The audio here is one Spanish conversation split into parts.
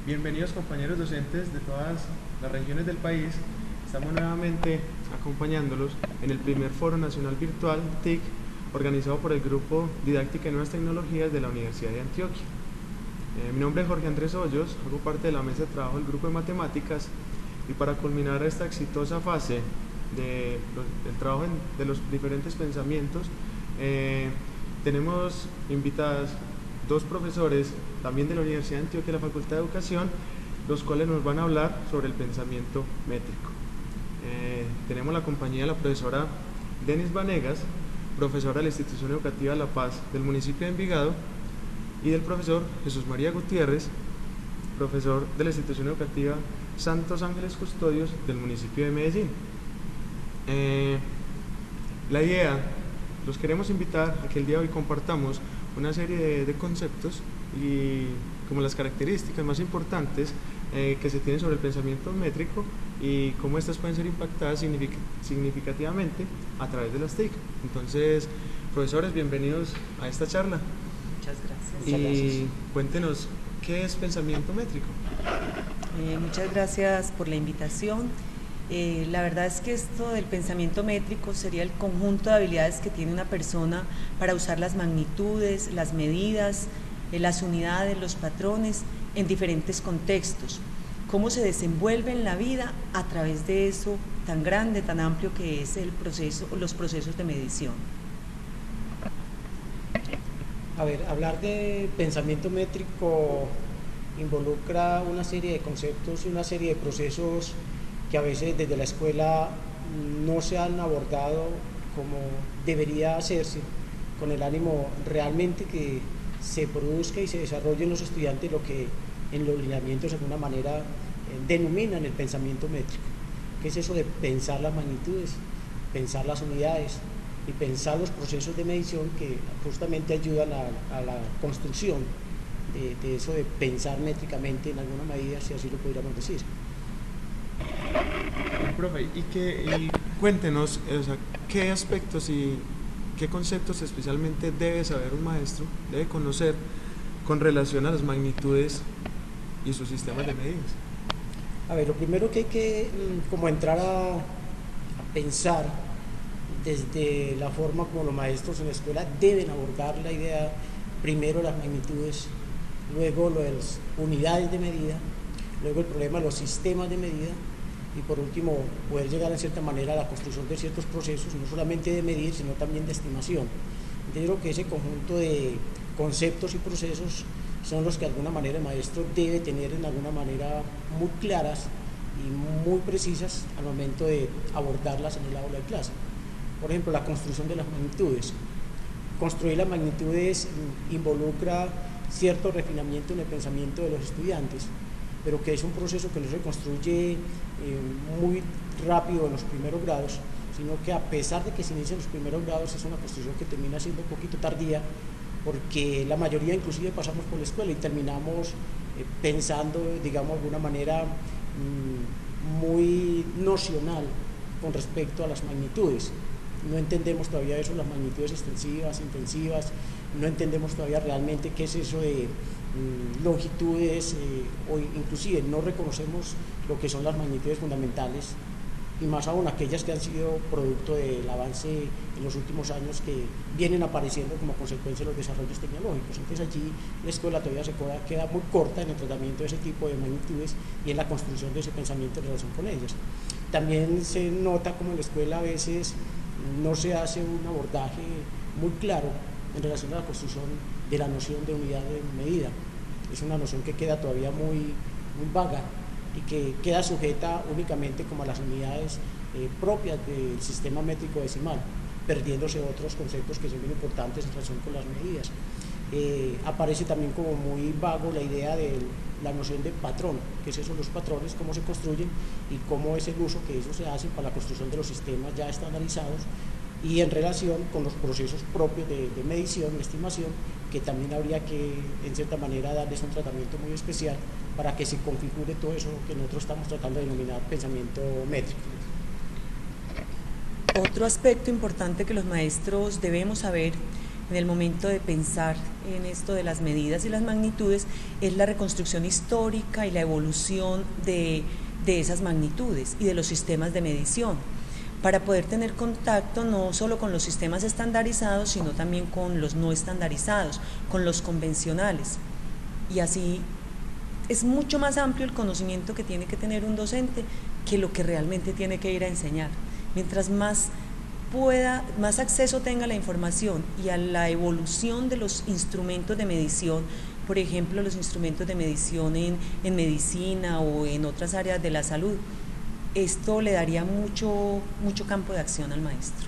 Bienvenidos compañeros docentes de todas las regiones del país. Estamos nuevamente acompañándolos en el primer Foro Nacional Virtual TIC organizado por el Grupo Didáctica y Nuevas Tecnologías de la Universidad de Antioquia. Mi nombre es Jorge Andrés Hoyos, hago parte de la mesa de trabajo del Grupo de Matemáticas y para culminar esta exitosa fase del trabajo de los diferentes pensamientos, tenemos invitadas dos profesores también de la Universidad de Antioquia, de la Facultad de Educación, los cuales nos van a hablar sobre el pensamiento métrico. Tenemos la compañía de la profesora Denis Vanegas, profesora de la Institución Educativa La Paz del municipio de Envigado, y del profesor Jesús María Gutiérrez, profesor de la Institución Educativa Santos Ángeles Custodios del municipio de Medellín. La idea, los queremos invitar a que el día de hoy compartamos una serie de conceptos y como las características más importantes que se tienen sobre el pensamiento métrico y cómo estas pueden ser impactadas significativamente a través de las TIC. Entonces, profesores, bienvenidos a esta charla. Muchas gracias. Y cuéntenos, ¿qué es pensamiento métrico? Muchas gracias por la invitación. La verdad es que esto del pensamiento métrico sería el conjunto de habilidades que tiene una persona para usar las magnitudes, las medidas, las unidades, los patrones en diferentes contextos. Cómo se desenvuelve en la vida a través de eso tan grande, tan amplio que es el proceso, los procesos de medición. A ver, hablar de pensamiento métrico involucra una serie de conceptos y una serie de procesos que a veces desde la escuela no se han abordado como debería hacerse, con el ánimo realmente que se produzca y se desarrolle en los estudiantes lo que en los lineamientos de alguna manera denominan el pensamiento métrico. ¿Qué es eso de pensar las magnitudes, pensar las unidades y pensar los procesos de medición que justamente ayudan a la construcción de eso de pensar métricamente en alguna medida, si así lo pudiéramos decir? Profe, y cuéntenos, qué aspectos y qué conceptos especialmente debe saber un maestro, debe conocer con relación a las magnitudes y sus sistemas de medidas. A ver, lo primero que hay que como entrar a pensar desde la forma como los maestros en la escuela deben abordar la idea, primero las magnitudes, luego las unidades de medida, luego el problema de los sistemas de medida, y por último poder llegar en cierta manera a la construcción de ciertos procesos, no solamente de medir, sino también de estimación. Yo creo que ese conjunto de conceptos y procesos son los que de alguna manera el maestro debe tener en alguna manera muy claras y muy precisas al momento de abordarlas en el aula de clase. Por ejemplo, la construcción de las magnitudes. Construir las magnitudes involucra cierto refinamiento en el pensamiento de los estudiantes, pero que es un proceso que no se construye muy rápido en los primeros grados, sino que a pesar de que se inicia en los primeros grados es una construcción que termina siendo un poquito tardía, porque la mayoría inclusive pasamos por la escuela y terminamos pensando, digamos, de alguna manera muy nocional con respecto a las magnitudes. No entendemos todavía eso, las magnitudes extensivas, intensivas, no entendemos todavía realmente qué es eso de longitudes o inclusive no reconocemos lo que son las magnitudes fundamentales y más aún aquellas que han sido producto del avance en los últimos años que vienen apareciendo como consecuencia de los desarrollos tecnológicos. Entonces allí la escuela todavía se queda muy corta en el tratamiento de ese tipo de magnitudes y en la construcción de ese pensamiento en relación con ellas. También se nota como en la escuela a veces no se hace un abordaje muy claro en relación a la construcción de la noción de unidad de medida. Es una noción que queda todavía muy vaga y que queda sujeta únicamente como a las unidades propias del sistema métrico decimal, perdiéndose otros conceptos que son muy importantes en relación con las medidas. Aparece también como muy vago la idea de la noción de patrón, que es eso, los patrones, cómo se construyen y cómo es el uso que ellos se hacen para la construcción de los sistemas ya estandarizados y en relación con los procesos propios de medición y estimación, que también habría que, en cierta manera, darles un tratamiento muy especial para que se configure todo eso que nosotros estamos tratando de denominar pensamiento métrico. Otro aspecto importante que los maestros debemos saber en el momento de pensar en esto de las medidas y las magnitudes es la reconstrucción histórica y la evolución de esas magnitudes y de los sistemas de medición, para poder tener contacto no solo con los sistemas estandarizados, sino también con los no estandarizados, con los convencionales. Y así es mucho más amplio el conocimiento que tiene que tener un docente que lo que realmente tiene que ir a enseñar. Mientras más acceso tenga a la información y a la evolución de los instrumentos de medición, por ejemplo, los instrumentos de medición en medicina o en otras áreas de la salud, esto le daría mucho campo de acción al maestro.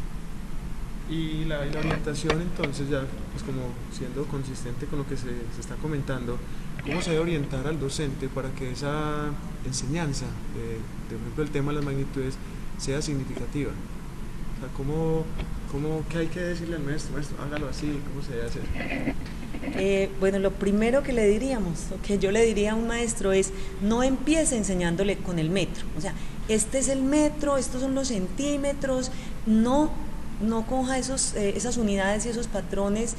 Y la orientación, entonces, ya pues como siendo consistente con lo que se está comentando, ¿cómo se debe orientar al docente para que esa enseñanza, por ejemplo, el tema de las magnitudes, sea significativa? O sea, ¿qué hay que decirle al maestro? Maestro, hágalo así, ¿cómo se debe hacer? Bueno, lo primero que le diríamos, o que yo le diría a un maestro es, no empiece enseñándole con el metro. O sea, este es el metro, estos son los centímetros, no coja esas unidades y esos patrones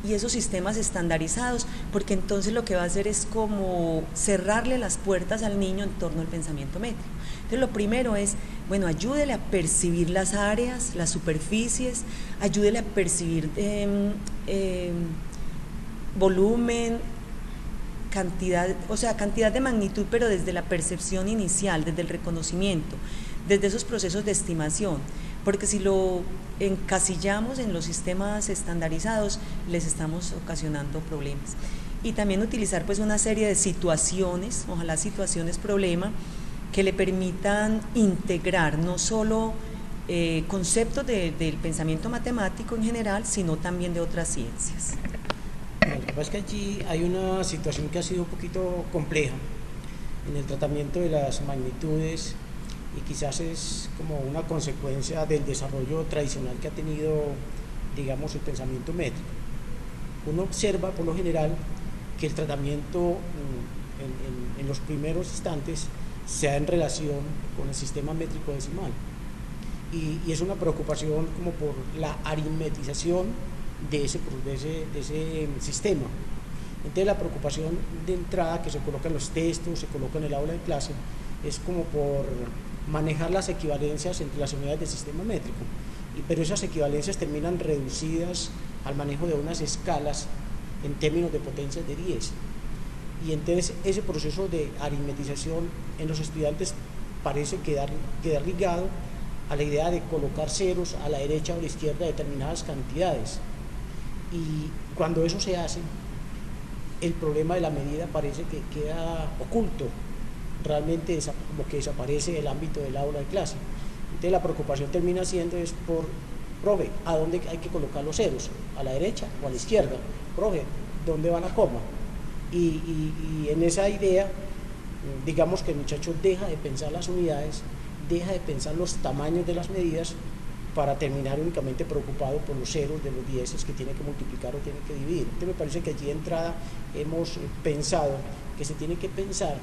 y esos sistemas estandarizados, porque entonces lo que va a hacer es como cerrarle las puertas al niño en torno al pensamiento métrico. Entonces lo primero es, bueno, ayúdele a percibir las áreas, las superficies, ayúdele a percibir volumen, cantidad de magnitud, pero desde la percepción inicial, desde el reconocimiento, desde esos procesos de estimación, porque si lo encasillamos en los sistemas estandarizados, les estamos ocasionando problemas. Y también utilizar pues una serie de situaciones, ojalá situaciones problema, que le permitan integrar no solo conceptos del pensamiento matemático en general, sino también de otras ciencias. Lo que pasa es que allí hay una situación que ha sido un poquito compleja en el tratamiento de las magnitudes, y quizás es como una consecuencia del desarrollo tradicional que ha tenido, digamos, el pensamiento métrico. Uno observa por lo general que el tratamiento en los primeros instantes se da en relación con el sistema métrico decimal, y es una preocupación como por la aritmetización de ese sistema. Entonces la preocupación de entrada que se coloca en los textos, se coloca en el aula de clase, es como por manejar las equivalencias entre las unidades del sistema métrico, pero esas equivalencias terminan reducidas al manejo de unas escalas en términos de potencias de 10, y entonces ese proceso de aritmetización en los estudiantes parece quedar ligado a la idea de colocar ceros a la derecha o a la izquierda de determinadas cantidades, y cuando eso se hace, el problema de la medida parece que queda oculto, realmente como que desaparece del ámbito del aula de clase. Entonces la preocupación termina siendo es por, profe, ¿a dónde hay que colocar los ceros? ¿A la derecha o a la izquierda? Profe, ¿dónde va la coma? Y en esa idea, digamos que el muchacho deja de pensar las unidades, deja de pensar los tamaños de las medidas, para terminar únicamente preocupado por los ceros de los dieces que tiene que multiplicar o tiene que dividir. Entonces me parece que allí de entrada hemos pensado que se tiene que pensar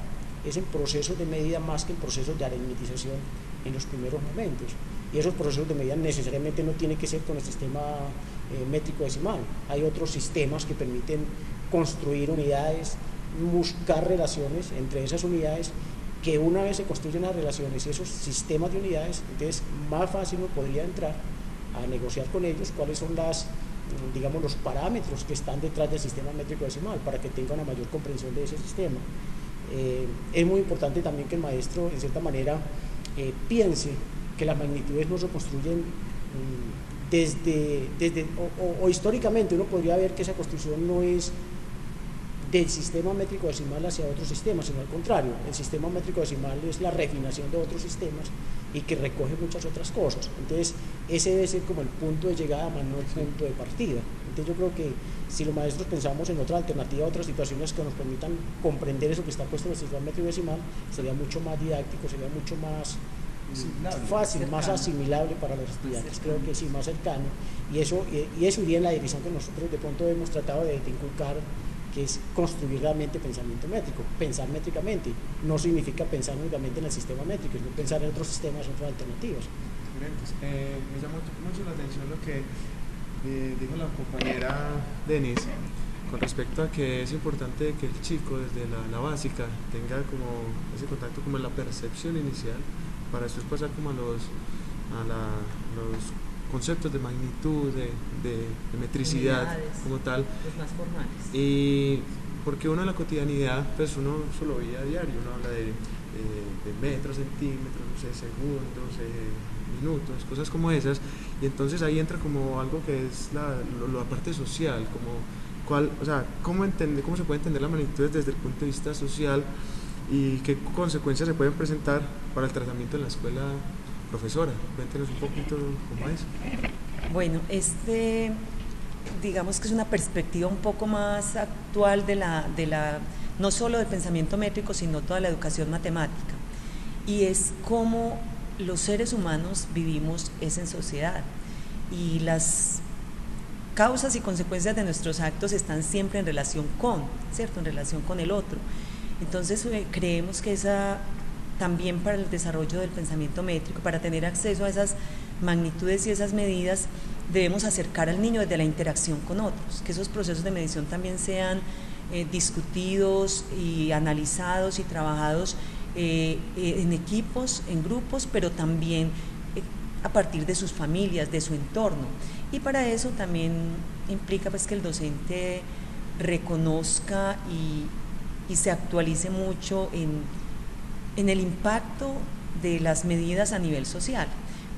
es en procesos de medida más que en procesos de aritmetización en los primeros momentos, y esos procesos de medida necesariamente no tienen que ser con el sistema métrico decimal. Hay otros sistemas que permiten construir unidades, buscar relaciones entre esas unidades, que una vez se construyen las relaciones y esos sistemas de unidades, entonces más fácil uno podría entrar a negociar con ellos cuáles son los parámetros que están detrás del sistema métrico decimal, para que tenga una mayor comprensión de ese sistema. Es muy importante también que el maestro, en cierta manera, piense que las magnitudes no se construyen o históricamente uno podría ver que esa construcción no es del sistema métrico decimal hacia otros sistemas, sino al contrario, el sistema métrico decimal es la refinación de otros sistemas y que recoge muchas otras cosas. Entonces ese debe ser como el punto de llegada, más no el punto de partida. Entonces yo creo que si los maestros pensamos en otra alternativa, otras situaciones que nos permitan comprender eso que está puesto en el sistema métrico decimal, sería mucho más didáctico, sería mucho más fácil, cercano, más asimilable para los estudiantes, creo que sí, más cercano, y eso iría en la dirección que nosotros de pronto hemos tratado de inculcar, que es construir realmente pensamiento métrico. Pensar métricamente no significa pensar únicamente en el sistema métrico, sino pensar en otros sistemas, otras alternativas. Me llama mucho la atención lo que dijo la compañera Denise con respecto a que es importante que el chico desde la básica tenga como ese contacto como en la percepción inicial para después pasar como a los conceptos de magnitud, de metricidad unidades, como tal. los más formales. Y porque uno en la cotidianidad, pues uno solo veía a diario, uno habla de metros, centímetros, no sé, segundos, minutos, cosas como esas, y entonces ahí entra como algo que es la parte social, como o sea, cómo se puede entender la magnitud desde el punto de vista social y qué consecuencias se pueden presentar para el tratamiento en la escuela. Profesora, cuéntenos un poquito cómo es. Bueno, digamos que es una perspectiva un poco más actual de no solo del pensamiento métrico, sino toda la educación matemática. Y es cómo los seres humanos vivimos en sociedad. Y las causas y consecuencias de nuestros actos están siempre en relación ¿cierto? En relación con el otro. Entonces creemos que también para el desarrollo del pensamiento métrico, para tener acceso a esas magnitudes y esas medidas, debemos acercar al niño desde la interacción con otros, que esos procesos de medición también sean discutidos y analizados y trabajados en equipos, en grupos, pero también a partir de sus familias, de su entorno. Y para eso también implica pues que el docente reconozca y se actualice mucho en el impacto de las medidas a nivel social.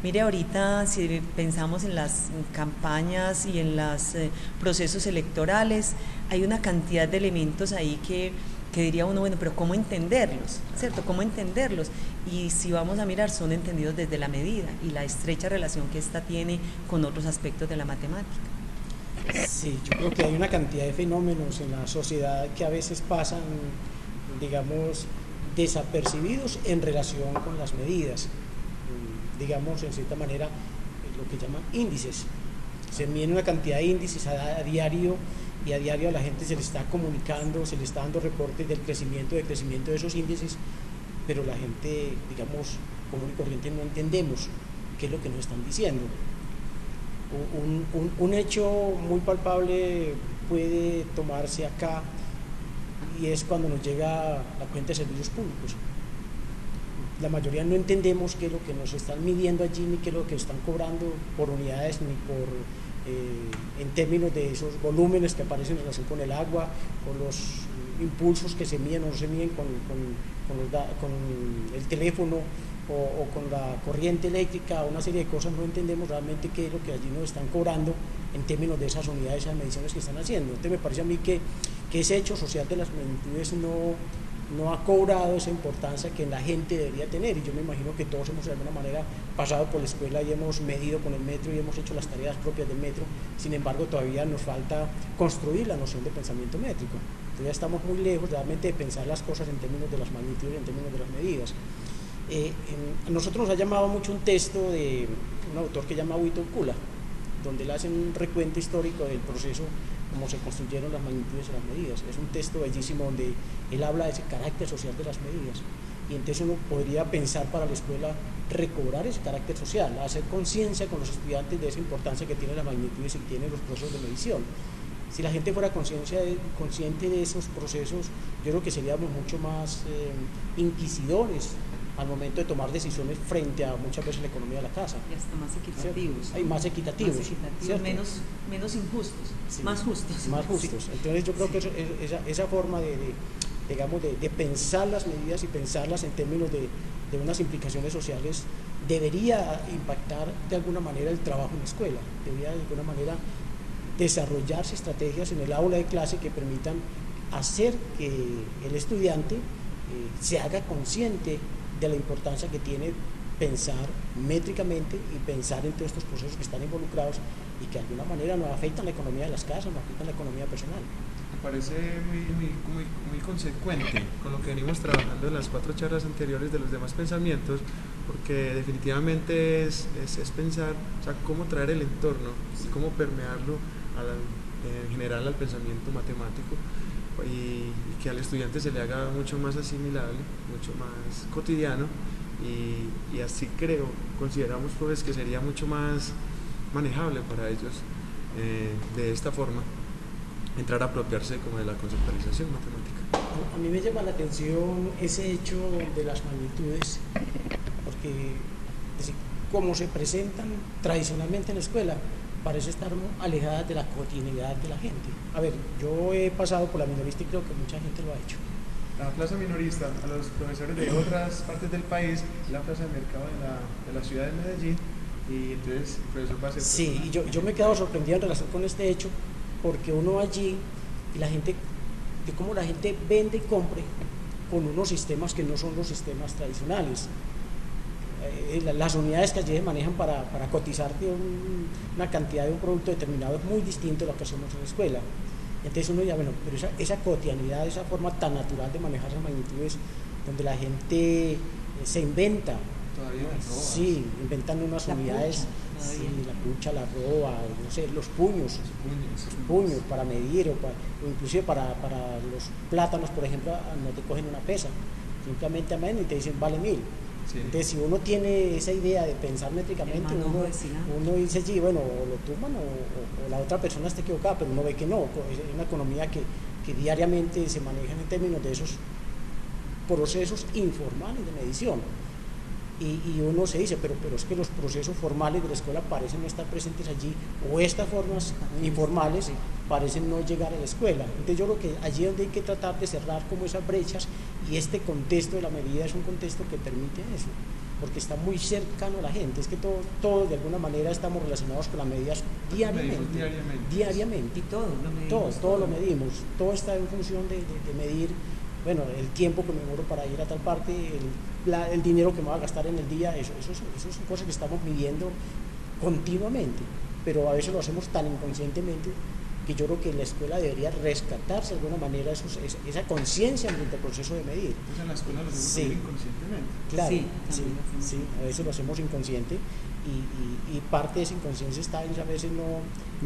Mire, ahorita si pensamos en las campañas y en los procesos electorales, hay una cantidad de elementos ahí que diría uno, bueno, pero ¿cómo entenderlos? ¿Cierto? ¿Cómo entenderlos? Y si vamos a mirar, son entendidos desde la medida y la estrecha relación que ésta tiene con otros aspectos de la matemática. Sí, yo creo que hay una cantidad de fenómenos en la sociedad que a veces pasan, digamos, desapercibidos en relación con las medidas, digamos, en cierta manera, lo que llaman índices. Se miden una cantidad de índices a diario, y a diario a la gente se le está comunicando, se le está dando reportes del crecimiento de esos índices, pero la gente, digamos, común y corriente no entendemos qué es lo que nos están diciendo. Un hecho muy palpable puede tomarse acá, y es cuando nos llega la cuenta de servicios públicos. La mayoría no entendemos qué es lo que nos están midiendo allí, ni qué es lo que están cobrando por unidades, ni en términos de esos volúmenes que aparecen en relación con el agua, con los impulsos que se miden o no se miden con el teléfono o con la corriente eléctrica, una serie de cosas. No entendemos realmente qué es lo que allí nos están cobrando en términos de esas unidades, esas mediciones que están haciendo. Entonces me parece a mí que ese hecho social de las magnitudes no ha cobrado esa importancia que la gente debería tener, y yo me imagino que todos hemos de alguna manera pasado por la escuela y hemos medido con el metro y hemos hecho las tareas propias del metro. Sin embargo, todavía nos falta construir la noción de pensamiento métrico. Todavía estamos muy lejos realmente de pensar las cosas en términos de las magnitudes y en términos de las medidas. A nosotros nos ha llamado mucho un texto de un autor que se llama Witton Kula, donde él hace un recuento histórico del proceso, cómo se construyeron las magnitudes y las medidas. Es un texto bellísimo donde él habla de ese carácter social de las medidas, y entonces uno podría pensar para la escuela recobrar ese carácter social, hacer conciencia con los estudiantes de esa importancia que tienen las magnitudes y que tienen los procesos de medición. Si la gente fuera consciente de esos procesos, yo creo que seríamos mucho más inquisidores al momento de tomar decisiones frente a muchas veces la economía de la casa. Y hasta más equitativos. Hay más equitativos. Menos injustos, sí, más justos. Más justos. Sí. Entonces yo creo que esa forma de pensar las medidas y pensarlas en términos de unas implicaciones sociales debería impactar de alguna manera el trabajo en la escuela, debería de alguna manera desarrollarse estrategias en el aula de clase que permitan hacer que el estudiante se haga consciente de la importancia que tiene pensar métricamente y pensar en todos estos procesos que están involucrados y que de alguna manera no afectan la economía de las casas, no afectan la economía personal. Me parece muy consecuente con lo que venimos trabajando en las 4 charlas anteriores de los demás pensamientos, porque definitivamente es pensar, o sea, cómo traer el entorno y cómo permearlo en general al pensamiento matemático, y que al estudiante se le haga mucho más asimilable, mucho más cotidiano, y así consideramos pues que sería mucho más manejable para ellos de esta forma entrar a apropiarse como de la conceptualización matemática. A mí me llama la atención ese hecho de las magnitudes, porque es decir, como se presentan tradicionalmente en la escuela, parece estar alejadas de la cotidianidad de la gente. A ver, yo he pasado por la minorista y creo que mucha gente lo ha hecho. La plaza minorista, a los profesores de otras partes del país, la plaza de mercado de la ciudad de Medellín, y entonces el profesor va a ser... Sí, y yo me he quedado sorprendido en relación con este hecho, porque uno allí, y la gente, de cómo la gente vende y compre con unos sistemas que no son los sistemas tradicionales. Las unidades que allí se manejan para cotizarte una cantidad de un producto determinado es muy distinto a lo que hacemos en la escuela. Entonces uno ya, bueno, pero esa cotidianidad, esa forma tan natural de manejar esas magnitudes, donde la gente se inventa. Todavía las roba. Sí, inventan unas unidades, la pucha, la roba, no sé, los puños para medir, o inclusive para los plátanos, por ejemplo, no te cogen una pesa, simplemente a menos y te dicen vale 1000. Sí. Entonces, si uno tiene esa idea de pensar métricamente, uno dice allí, bueno, o lo tuman o la otra persona está equivocada, pero uno ve que no, es una economía que diariamente se maneja en términos de esos procesos informales de medición. Y uno se dice, pero es que los procesos formales de la escuela parecen no estar presentes allí, o estas formas informales parecen no llegar a la escuela. Entonces yo creo que allí es donde hay que tratar de cerrar como esas brechas, y este contexto de la medida es un contexto que permite eso, porque está muy cercano a la gente. Es que todos de alguna manera estamos relacionados con las medidas diariamente. Y todo lo medimos, todo está en función de medir, bueno, el tiempo que me demoro para ir a tal parte, el dinero que me va a gastar en el día, eso son cosas que estamos midiendo continuamente, pero a veces lo hacemos tan inconscientemente que yo creo que la escuela debería rescatarse de alguna manera esa conciencia en el proceso de medir. Entonces en la escuela lo hacemos inconscientemente. Claro, sí, a veces lo hacemos inconsciente, y parte de esa inconsciencia está en a veces no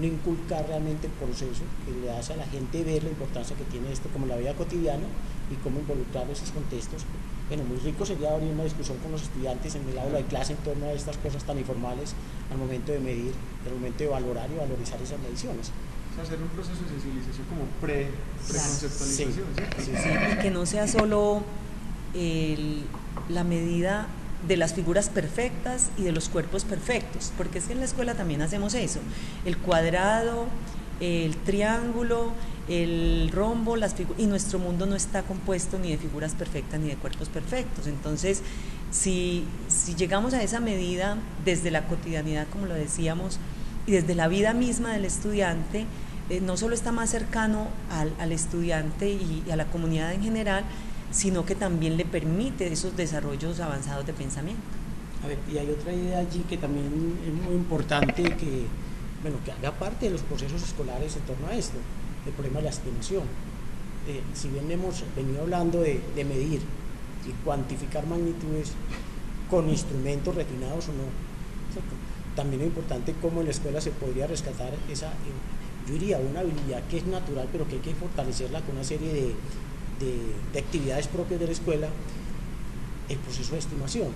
inculcar realmente el proceso que le hace a la gente ver la importancia que tiene esto como la vida cotidiana y cómo involucrar esos contextos. Bueno, muy rico sería abrir una discusión con los estudiantes en el aula de clase en torno a estas cosas tan informales al momento de medir, al momento de valorar y valorizar esas mediciones. O sea, hacer un proceso de sensibilización como preconceptualización, sí. Y que no sea solo la medida de las figuras perfectas y de los cuerpos perfectos, porque es que en la escuela también hacemos eso, el cuadrado, el triángulo, el rombo, y nuestro mundo no está compuesto ni de figuras perfectas ni de cuerpos perfectos. Entonces, si llegamos a esa medida desde la cotidianidad, como lo decíamos, y desde la vida misma del estudiante, no solo está más cercano al estudiante y a la comunidad en general, sino que también le permite esos desarrollos avanzados de pensamiento. A ver, y hay otra idea allí que también es muy importante, que haga parte de los procesos escolares en torno a esto, el problema de la estimación. Si bien hemos venido hablando de medir y cuantificar magnitudes con instrumentos refinados o no, ¿cierto? También es importante cómo en la escuela se podría rescatar esa, yo diría, una habilidad que es natural, pero que hay que fortalecerla con una serie de actividades propias de la escuela, el proceso de estimación.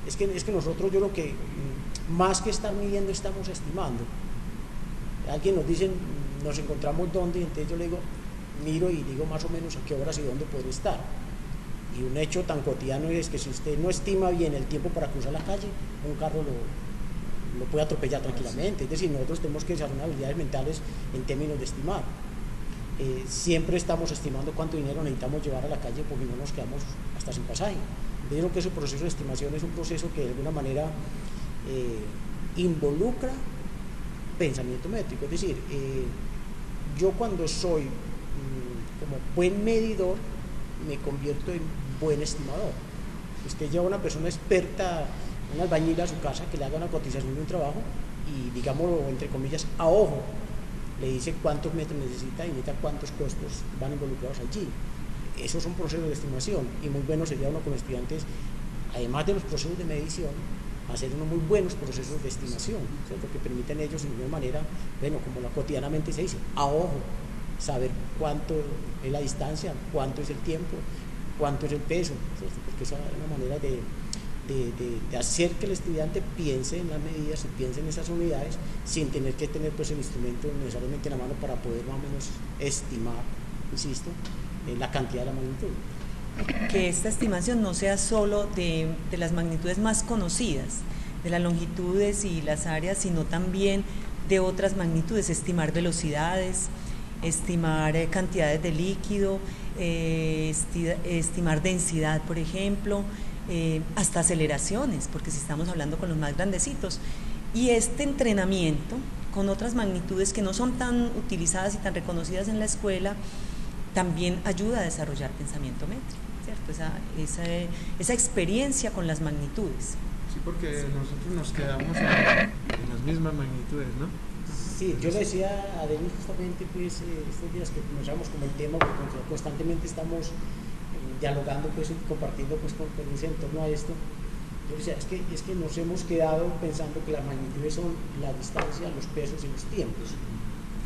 Es que nosotros, yo creo que más que estar midiendo, estamos estimando. Alguien nos dice, nos encontramos dónde, y entonces yo le digo, miro y digo más o menos a qué horas y dónde puede estar. Y un hecho tan cotidiano es que si usted no estima bien el tiempo para cruzar la calle, un carro lo puede atropellar tranquilamente. Es decir, nosotros tenemos que desarrollar habilidades mentales en términos de estimar. Siempre estamos estimando cuánto dinero necesitamos llevar a la calle, porque no nos quedamos hasta sin pasaje. Yo creo que ese proceso de estimación es un proceso que de alguna manera involucra pensamiento métrico. Es decir, yo cuando soy como buen medidor, me convierto en buen estimador. Usted lleva a una persona experta, un albañil a su casa, que le haga una cotización de un trabajo y, digámoslo entre comillas, a ojo, le dice cuántos metros necesita y necesita cuántos costos van involucrados allí. Esos son procesos de estimación, y muy bueno sería uno con estudiantes, además de los procesos de medición, hacer unos muy buenos procesos de estimación, ¿cierto? Que permiten ellos de alguna manera, como la cotidianamente se dice, a ojo, saber cuánto es la distancia, cuánto es el tiempo, cuánto es el peso, ¿cierto? Porque esa es una manera de de hacer que el estudiante piense en las medidas, piense en esas unidades, sin tener que tener pues el instrumento necesariamente en la mano para poder más o menos estimar, insisto, la cantidad de la magnitud. Que esta estimación no sea solo de las magnitudes más conocidas, de las longitudes y las áreas, sino también de otras magnitudes, estimar velocidades, estimar cantidades de líquido, estimar densidad, por ejemplo, hasta aceleraciones, porque si estamos hablando con los más grandecitos. Y este entrenamiento con otras magnitudes que no son tan utilizadas y tan reconocidas en la escuela, también ayuda a desarrollar pensamiento métrico, ¿cierto? Esa experiencia con las magnitudes. Sí, porque nosotros nos quedamos en las mismas magnitudes, ¿no? Sí, yo le decía a Denis justamente pues, estos días que nos llevamos como el tema, porque constantemente estamos dialogando pues, y compartiendo pues, con experiencia en torno a esto. Yo decía, es que nos hemos quedado pensando que las magnitudes son la distancia, los pesos y los tiempos.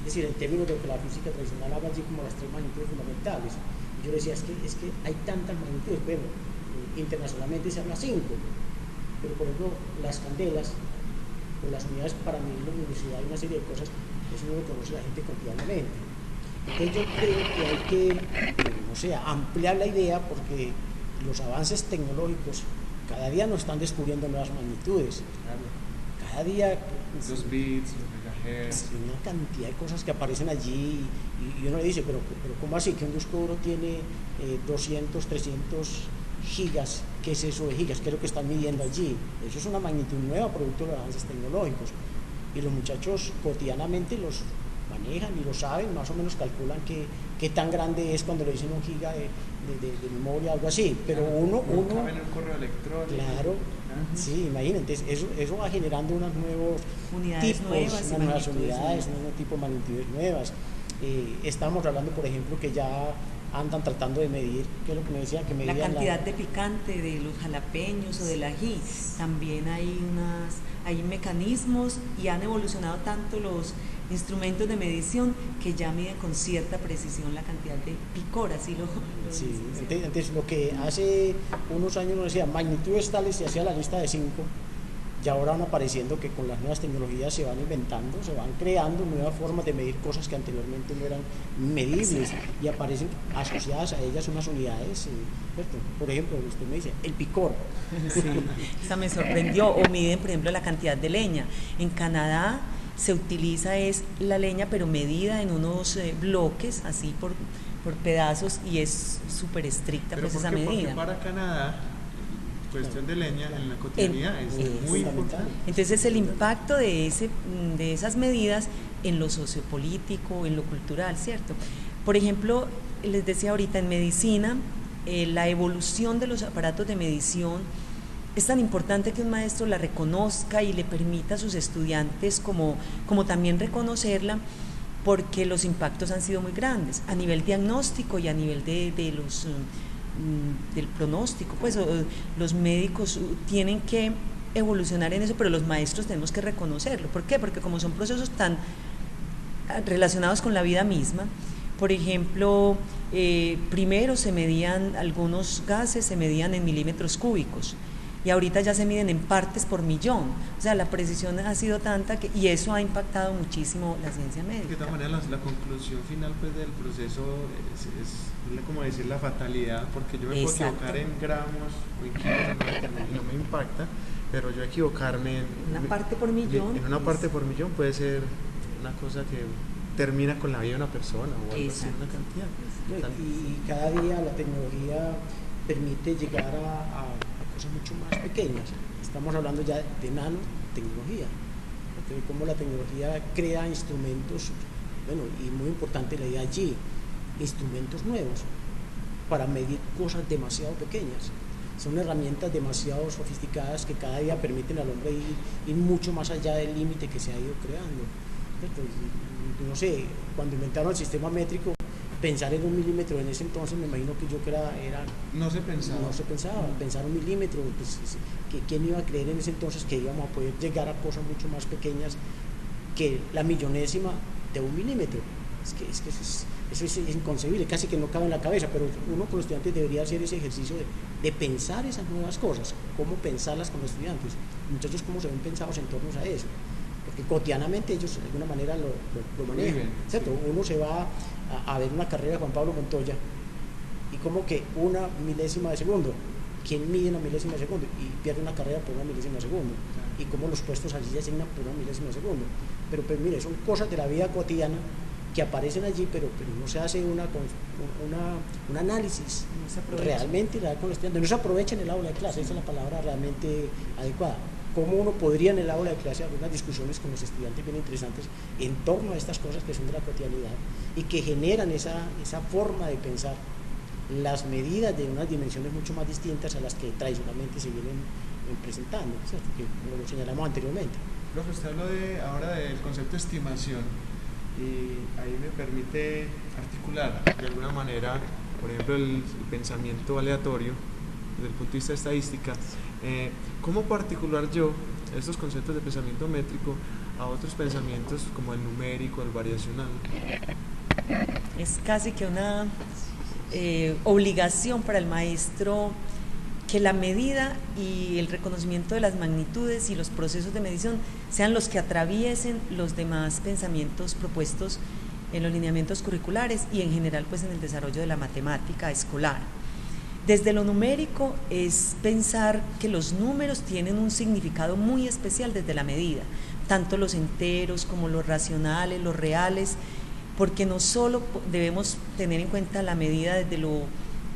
Es decir, en términos de lo que la física tradicional habla así como las tres magnitudes fundamentales. Y yo decía, es que hay tantas magnitudes, bueno, internacionalmente se habla 5, pero por ejemplo las candelas o las unidades para medir la luminosidad y una serie de cosas, eso no lo conoce la gente cotidianamente. Entonces yo creo que hay que, ampliar la idea, porque los avances tecnológicos cada día nos están descubriendo nuevas magnitudes. Cada día los bits, los megahertz, una cantidad de cosas que aparecen allí y uno le dice, pero ¿cómo así que un disco duro tiene 200, 300 gigas? ¿Qué es eso de gigas? ¿Qué es lo que están midiendo allí? Eso es una magnitud nueva producto de los avances tecnológicos, y los muchachos cotidianamente los manejan y lo saben, más o menos calculan qué tan grande es cuando le dicen 1 giga de memoria, algo así, pero uno cabe en el correo electrónico. Claro, sí, imagínate, eso va generando unos nuevos unidades tipos, nuevas, unas nuevas unidades, un nuevo tipo de magnitudes nuevas. Estamos hablando, por ejemplo, que ya andan tratando de medir, ¿qué es lo que me decía? Que la cantidad de picante de los jalapeños o del ají. También hay mecanismos, y han evolucionado tanto los instrumentos de medición que ya miden con cierta precisión la cantidad de picor, así lo sí, entonces lo que hace unos años nos decía magnitudes tales, se hacía la lista de 5, y ahora van apareciendo que con las nuevas tecnologías se van inventando, se van creando nuevas formas de medir cosas que anteriormente no eran medibles, y aparecen asociadas a ellas unas unidades, ¿cierto? Por ejemplo, usted me dice, el picor. Sí, esa me sorprendió. O miden, por ejemplo, la cantidad de leña. En Canadá se utiliza la leña, pero medida en unos bloques, así por pedazos, y es súper estricta pues esa medida. Porque para Canadá cuestión de leña en la cotidianidad es muy importante. Entonces el impacto de esas medidas en lo sociopolítico, en lo cultural, ¿cierto? Por ejemplo, les decía ahorita, en medicina, la evolución de los aparatos de medición es tan importante que un maestro la reconozca y le permita a sus estudiantes como también reconocerla, porque los impactos han sido muy grandes a nivel diagnóstico y a nivel del pronóstico. Pues los médicos tienen que evolucionar en eso, pero los maestros tenemos que reconocerlo. ¿Por qué? Porque como son procesos tan relacionados con la vida misma, por ejemplo, primero se medían algunos gases, se medían en milímetros cúbicos, y ahorita ya se miden en partes por millón. O sea, la precisión ha sido tanta y eso ha impactado muchísimo la ciencia médica. De todas maneras, la conclusión final pues, del proceso es como decir la fatalidad, porque yo me puedo equivocar en gramos o en kilos y no me impacta, pero yo equivocarme en una parte por millón. En una parte por millón puede ser una cosa que termina con la vida de una persona o algo así, una cantidad. Y cada día la tecnología permite llegar a cosas mucho más pequeñas. Estamos hablando ya de nanotecnología, porque cómo la tecnología crea instrumentos, bueno, y muy importante la idea allí, instrumentos nuevos para medir cosas demasiado pequeñas. Son herramientas demasiado sofisticadas que cada día permiten al hombre ir mucho más allá del límite que se ha ido creando. No sé, cuando inventaron el sistema métrico, pensar en 1 milímetro en ese entonces, me imagino que no se pensaba. Pensar 1 milímetro, pues, ¿quién iba a creer en ese entonces que íbamos a poder llegar a cosas mucho más pequeñas que la millonésima de 1 milímetro? Es que Eso es inconcebible, casi que no cabe en la cabeza, pero uno con los estudiantes debería hacer ese ejercicio de pensar esas nuevas cosas, cómo pensarlas con los estudiantes, muchachos cómo se ven pensados en torno a eso, porque cotidianamente ellos de alguna manera lo manejan, ¿cierto? Sí. Uno se va a ver una carrera de Juan Pablo Montoya y como que una milésima de segundo, ¿quién mide una milésima de segundo? Y pierde una carrera por una milésima de segundo, y cómo los puestos allí se asignan por una milésima de segundo, pero pues mire, son cosas de la vida cotidiana que aparecen allí, pero no se hace un análisis realmente real con los estudiantes, no se aprovecha en el aula de clase, esa es la palabra realmente adecuada. Cómo uno podría en el aula de clase haber unas discusiones con los estudiantes bien interesantes en torno a estas cosas que son de la cotidianidad y que generan esa forma de pensar las medidas de unas dimensiones mucho más distintas a las que tradicionalmente se vienen presentando, ¿cierto? Que como lo señalamos anteriormente. Profe, usted habló ahora del concepto de estimación y ahí me permite articular de alguna manera, por ejemplo, el pensamiento aleatorio desde el punto de vista de estadística. ¿Cómo puedo articular yo estos conceptos de pensamiento métrico a otros pensamientos como el numérico, el variacional? Es casi que una obligación para el maestro que la medida y el reconocimiento de las magnitudes y los procesos de medición sean los que atraviesen los demás pensamientos propuestos en los lineamientos curriculares y en general pues en el desarrollo de la matemática escolar. Desde lo numérico es pensar que los números tienen un significado muy especial desde la medida, tanto los enteros como los racionales, los reales, porque no solo debemos tener en cuenta la medida desde lo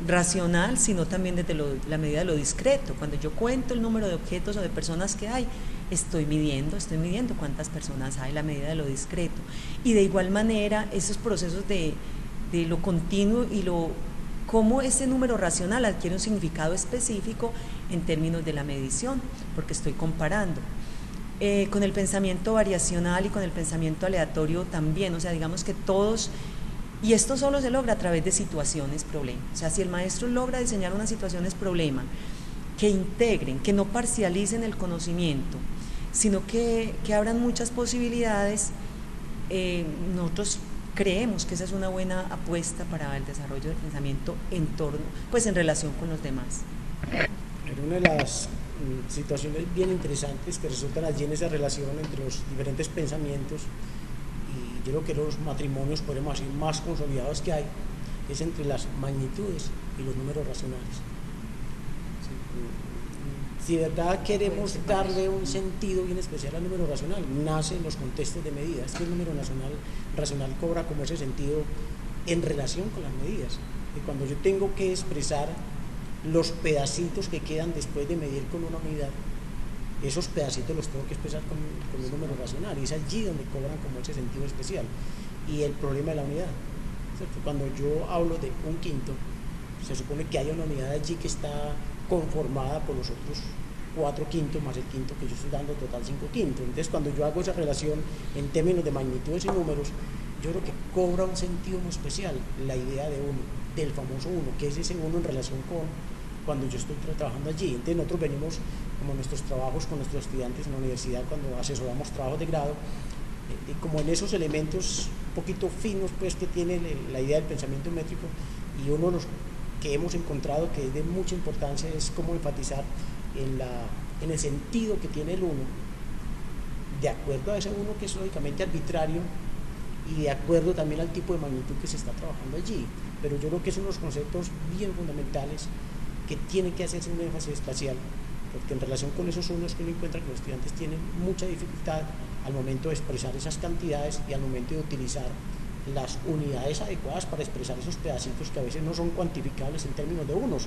racional, sino también desde la medida de lo discreto. Cuando yo cuento el número de objetos o de personas que hay, estoy midiendo cuántas personas hay, la medida de lo discreto. Y de igual manera, esos procesos de lo continuo y cómo ese número racional adquiere un significado específico en términos de la medición, porque estoy comparando. Con el pensamiento variacional y con el pensamiento aleatorio también, o sea, digamos que todos. Y esto solo se logra a través de situaciones problema. O sea, si el maestro logra diseñar unas situaciones problema que integren, que no parcialicen el conocimiento, sino que abran muchas posibilidades, nosotros creemos que esa es una buena apuesta para el desarrollo del pensamiento en relación con los demás. Pero una de las situaciones bien interesantes que resultan allí en esa relación entre los diferentes pensamientos, yo creo que los matrimonios, podemos decir, más consolidados que hay, es entre las magnitudes y los números racionales. Si de verdad queremos darle un sentido bien especial al número racional, nace en los contextos de medidas, que el número racional cobra como ese sentido en relación con las medidas. Y cuando yo tengo que expresar los pedacitos que quedan después de medir con una unidad, esos pedacitos los tengo que expresar con un número racional, y es allí donde cobran como ese sentido especial. Y el problema de la unidad, ¿cierto? Cuando yo hablo de un quinto, se supone que hay una unidad allí que está conformada por los otros 4 quintos más el quinto que yo estoy dando, total 5 quintos. Entonces cuando yo hago esa relación en términos de magnitudes y números, yo creo que cobra un sentido muy especial la idea de uno, del famoso uno, que es ese uno en relación con cuando yo estoy trabajando allí. Entonces nosotros venimos, como nuestros trabajos con nuestros estudiantes en la universidad, cuando asesoramos trabajos de grado, como en esos elementos un poquito finos pues que tiene la idea del pensamiento métrico, y uno de los que hemos encontrado que es de mucha importancia es cómo enfatizar en el sentido que tiene el uno, de acuerdo a ese uno que es lógicamente arbitrario y de acuerdo también al tipo de magnitud que se está trabajando allí. Pero yo creo que son unos conceptos bien fundamentales que tiene que hacerse un énfasis especial, porque en relación con esos unos que uno encuentra que los estudiantes tienen mucha dificultad al momento de expresar esas cantidades y al momento de utilizar las unidades adecuadas para expresar esos pedacitos que a veces no son cuantificables en términos de unos,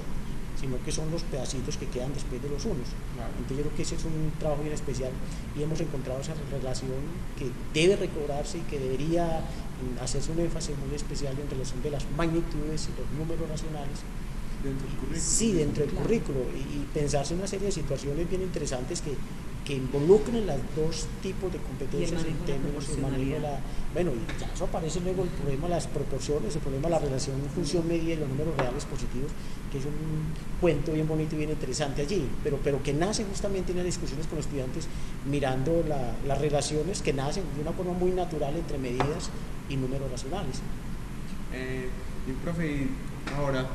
sino que son los pedacitos que quedan después de los unos. Claro. Entonces yo creo que ese es un trabajo bien especial y hemos encontrado esa relación que debe recobrarse y que debería hacerse un énfasis muy especial en relación de las magnitudes y los números racionales. ¿Dentro del currículo? Sí, dentro del currículo, y pensarse en una serie de situaciones bien interesantes que involucren los dos tipos de competencias en términos de manejo de la... Bueno, y ya eso aparece luego el problema de las proporciones, el problema de la relación función media y los números reales positivos, que es un cuento bien bonito y bien interesante allí, pero que nace justamente en las discusiones con los estudiantes, mirando las relaciones que nacen de una forma muy natural entre medidas y números racionales. Y profe, ahora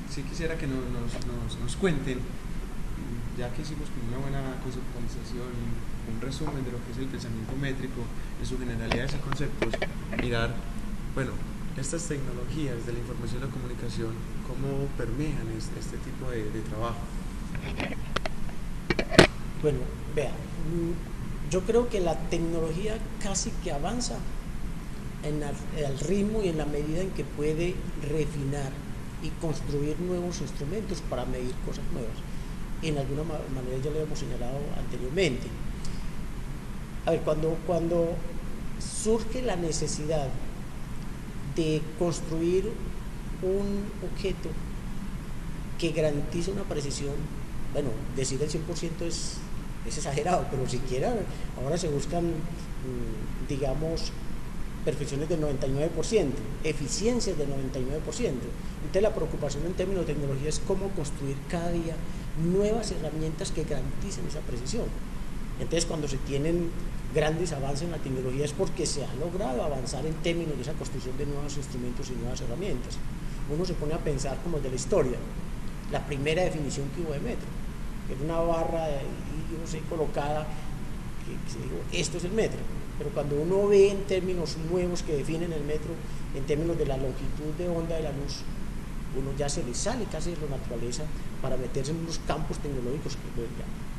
sí quisiera que nos cuenten, ya que hicimos como una buena conceptualización y un resumen de lo que es el pensamiento métrico en sus generalidades y conceptos, mirar, bueno, estas tecnologías de la información y la comunicación, cómo permean este tipo de trabajo. Bueno, vea, yo creo que la tecnología casi que avanza en el ritmo y en la medida en que puede refinar y construir nuevos instrumentos para medir cosas nuevas. En alguna manera ya lo hemos señalado anteriormente. A ver, cuando surge la necesidad de construir un objeto que garantiza una precisión, bueno, decir el 100% es exagerado, pero siquiera ahora se buscan, digamos, perfecciones del 99%, eficiencias del 99%. Entonces la preocupación en términos de tecnología es cómo construir cada día nuevas herramientas que garanticen esa precisión. Entonces cuando se tienen grandes avances en la tecnología es porque se ha logrado avanzar en términos de esa construcción de nuevos instrumentos y nuevas herramientas. Uno se pone a pensar como de la historia, la primera definición que hubo de metro, que era una barra yo no sé, colocada, que digo, esto es el metro. Pero cuando uno ve en términos nuevos que definen el metro, en términos de la longitud de onda de la luz, uno ya se le sale casi de la naturaleza para meterse en unos campos tecnológicos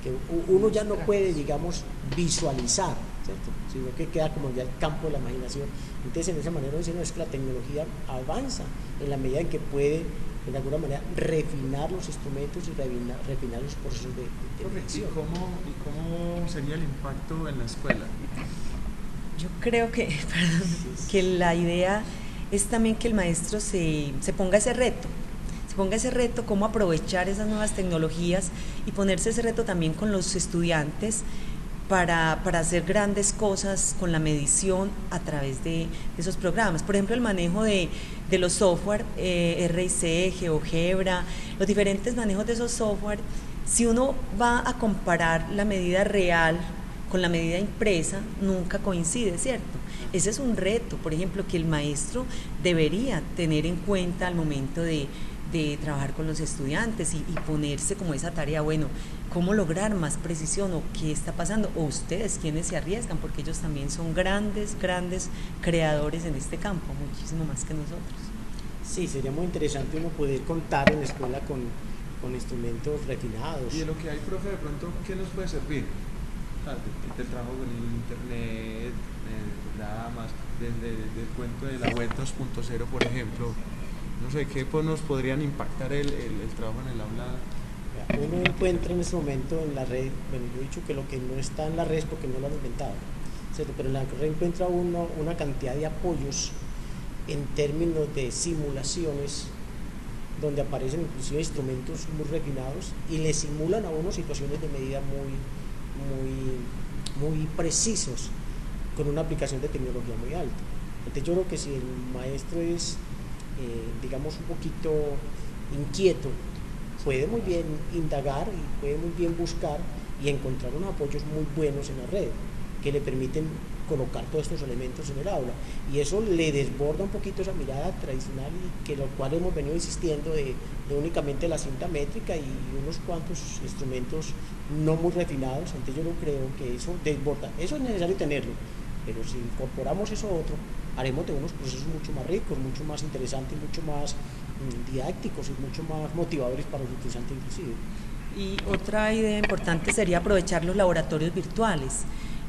que uno ya no puede, digamos, visualizar, ¿cierto? Sino que queda como ya el campo de la imaginación. Entonces, en esa manera, diciendo es que la tecnología avanza en la medida en que puede, de alguna manera, refinar los instrumentos y refinar los procesos de medición. ¿Y cómo sería el impacto en la escuela? Yo creo que la idea es también que el maestro se ponga ese reto, cómo aprovechar esas nuevas tecnologías y ponerse ese reto también con los estudiantes para hacer grandes cosas con la medición a través de esos programas. Por ejemplo, el manejo de los software, RIC, GeoGebra, los diferentes manejos de esos software. Si uno va a comparar la medida real con la medida impresa, nunca coincide, ¿cierto? Ese es un reto, por ejemplo, que el maestro debería tener en cuenta al momento de trabajar con los estudiantes y ponerse como esa tarea, bueno, ¿cómo lograr más precisión o qué está pasando? O ustedes, quienes se arriesgan, porque ellos también son grandes creadores en este campo, muchísimo más que nosotros. Sí, sería muy interesante uno poder contar en la escuela con instrumentos refinados. Y de lo que hay, profe, de pronto, ¿qué nos puede servir? Del trabajo con el internet, programas, del cuento de la web 2.0, por ejemplo, no sé, ¿qué nos podrían impactar el trabajo en el aula? Uno encuentra en este momento en la red, bueno, yo he dicho que lo que no está en la red es porque no lo han inventado, ¿cierto? Pero en la red encuentra uno una cantidad de apoyos en términos de simulaciones, donde aparecen inclusive instrumentos muy refinados y le simulan a uno situaciones de medida muy precisos con una aplicación de tecnología muy alta. Entonces yo creo que si el maestro es, digamos, un poquito inquieto, puede muy bien indagar y puede muy bien buscar y encontrar unos apoyos muy buenos en la red que le permiten colocar todos estos elementos en el aula, y eso le desborda un poquito esa mirada tradicional, y que lo cual hemos venido insistiendo de únicamente la cinta métrica y unos cuantos instrumentos no muy refinados. Entonces yo no creo que eso desborda, eso es necesario tenerlo, pero si incorporamos eso otro, haremos de unos procesos mucho más ricos, mucho más interesantes, mucho más didácticos y mucho más motivadores para los estudiantes inclusive. Y otra idea importante sería aprovechar los laboratorios virtuales.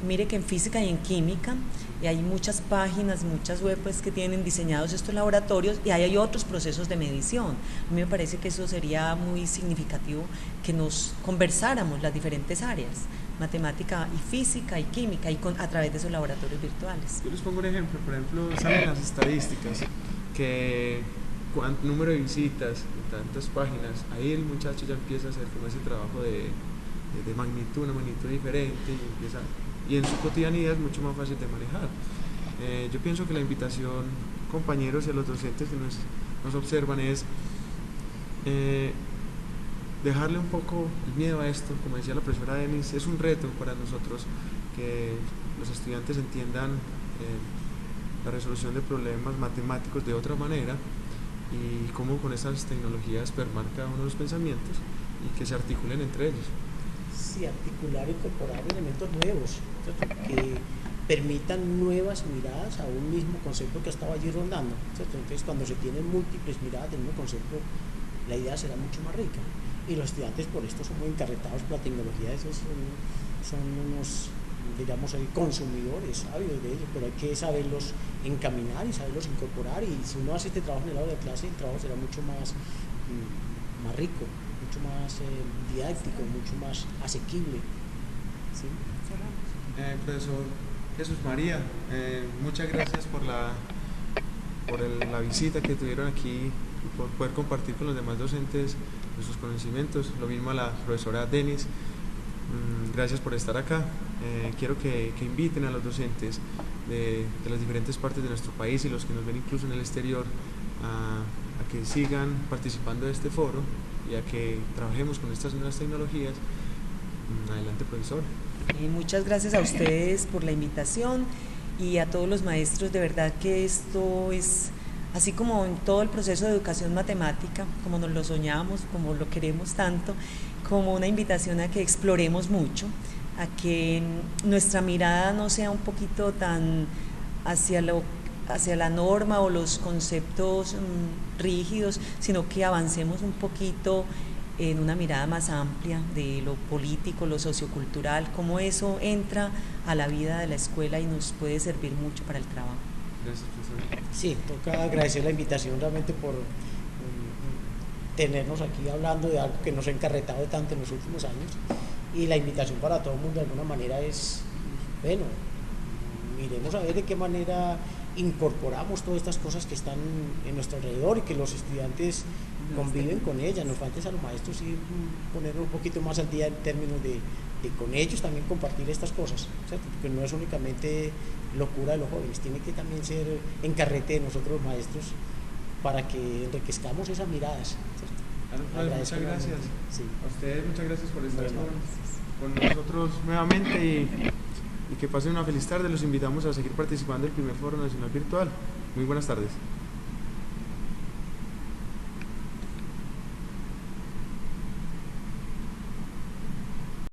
Mire que en física y en química hay muchas páginas, muchas webs que tienen diseñados estos laboratorios, y hay otros procesos de medición. A mí me parece que eso sería muy significativo, que nos conversáramos las diferentes áreas, matemática y física y química, a través de esos laboratorios virtuales. Yo les pongo un ejemplo, por ejemplo, salen las estadísticas, que número de visitas, tantas páginas, ahí el muchacho ya empieza a hacer como ese trabajo de magnitud, una magnitud diferente, y en su cotidianidad es mucho más fácil de manejar. Yo pienso que la invitación, compañeros y a los docentes que nos observan, es dejarle un poco el miedo a esto. Como decía la profesora Denis, es un reto para nosotros que los estudiantes entiendan la resolución de problemas matemáticos de otra manera y cómo con esas tecnologías permear cada uno de los pensamientos y que se articulen entre ellos. Sí, articular e incorporar elementos nuevos, ¿cierto? Que permitan nuevas miradas a un mismo concepto que estaba allí rondando, ¿cierto? Entonces, cuando se tienen múltiples miradas del mismo concepto, la idea será mucho más rica. Y los estudiantes por esto son muy encarretados por la tecnología, esos son unos, digamos, consumidores sabios de ellos, pero hay que saberlos encaminar y saberlos incorporar, y si uno hace este trabajo en el aula de clase, el trabajo será mucho más rico, mucho más didáctico, mucho más asequible. ¿Sí? Profesor Jesús María, muchas gracias por la visita que tuvieron aquí y por poder compartir con los demás docentes nuestros conocimientos. Lo mismo a la profesora Denis, gracias por estar acá. Quiero que inviten a los docentes de las diferentes partes de nuestro país y los que nos ven incluso en el exterior a que sigan participando de este foro y a que trabajemos con estas nuevas tecnologías. Adelante, profesor. Muchas gracias a ustedes por la invitación y a todos los maestros. De verdad que esto es, así como en todo el proceso de educación matemática, como nos lo soñamos, como lo queremos tanto, como una invitación a que exploremos mucho, a que nuestra mirada no sea un poquito tan hacia la norma o los conceptos rígidos, sino que avancemos un poquito en una mirada más amplia de lo político, lo sociocultural, cómo eso entra a la vida de la escuela y nos puede servir mucho para el trabajo. Gracias, profesor. Sí, toca agradecer la invitación realmente por tenernos aquí hablando de algo que nos ha encarretado tanto en los últimos años, y la invitación para todo el mundo de alguna manera es, bueno, miremos a ver de qué manera incorporamos todas estas cosas que están en nuestro alrededor y que los estudiantes conviven con ellas. Nos falta a los maestros y ponernos un poquito más al día en términos de con ellos también compartir estas cosas, ¿cierto? Porque no es únicamente locura de los jóvenes, tiene que también ser encarrete de nosotros los maestros para que enriquezcamos esas miradas, ¿cierto? Muchas gracias. Sí. A ustedes muchas gracias por estar con nosotros nuevamente y que pasen una feliz tarde. Los invitamos a seguir participando del primer Foro Nacional Virtual. Muy buenas tardes.